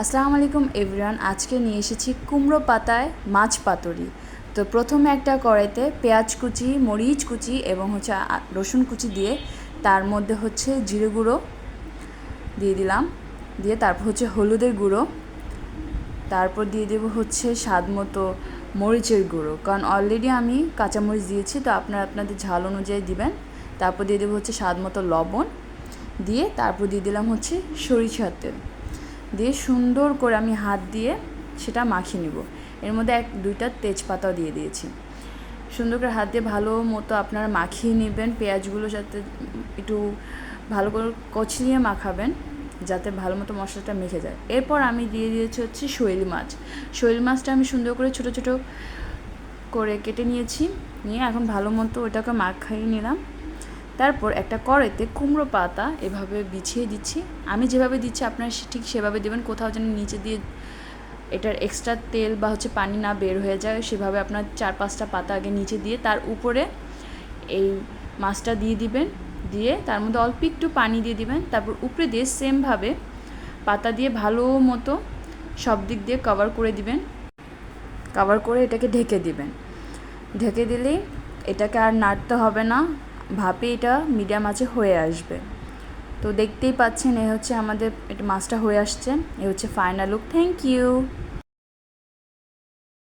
আসসালামু আলাইকুম এভরিওয়ান। আজকে নিয়ে এসেছি কুমড়ো পাতায় মাছ পাতুরি। তো প্রথমে একটা কড়াইতে পেঁয়াজ কুচি, মরিচ কুচি এবং রসুন কুচি দিয়ে তার মধ্যে জিরে গুঁড়ো দিয়ে দিলাম, দিয়ে তারপর হলুদের গুঁড়ো, তারপর দিয়ে দেবো স্বাদ মতো মরিচের গুঁড়ো, কারণ অলরেডি আমি কাঁচামরিচ দিয়েছি, তো আপনারা আপনাদের ঝাল অনুযায়ী দিবেন। তারপর দিয়ে দেবো স্বাদ মতো লবণ, দিয়ে তারপর দিয়ে দিলাম সরিষার তেল, দিয়ে সুন্দর করে আমি হাত দিয়ে সেটা মাখিয়ে নেব। এর মধ্যে দুইটা তেজপাতাও দিয়ে দিয়েছি। সুন্দর করে হাত দিয়ে ভালো মতো আপনারা মাখিয়ে নেবেন, পেঁয়াজগুলো যাতে একটু ভালো করে কচলিয়ে মাখাবেন, যাতে ভালো মতো মশলাটা মেখে যায়। এরপর আমি দিয়ে দিয়েছি শৈল মাছ। শৈল মাছটা আমি সুন্দর করে ছোটো ছোটো করে কেটে নিয়েছি, নিয়ে এখন ভালো মতো ওটাকে মাখিয়ে নিলাম। তারপর একটা কড়াইতে কুমড়ো পাতা এভাবে বিছিয়ে দিচ্ছি। আমি যেভাবে দিচ্ছি আপনারা ঠিক সেভাবে দেবেন, কোথাও যেন নিচে দিয়ে এটার এক্সট্রা তেল বা পানি না বের হয়ে যায়, সেভাবে আপনার 4-5টা পাতা আগে নিচে দিয়ে তার উপরে এই মাছটা দিয়ে দিবেন, দিয়ে তার মধ্যে অল্প একটু পানি দিয়ে দিবেন। তারপর উপরে দিয়ে সেমভাবে পাতা দিয়ে ভালো মতো সব দিক দিয়ে কভার করে দিবেন, কভার করে এটাকে ঢেকে দিবেন। ঢেকে দিলেই এটাকে আর নাড়তে হবে না, ভাপে এটা মিডিয়াম আঁচে হয়ে আসবে। তো দেখতেই পাচ্ছেন, আমাদের এটা মাছটা হয়ে আসছে। Final look. Thank you.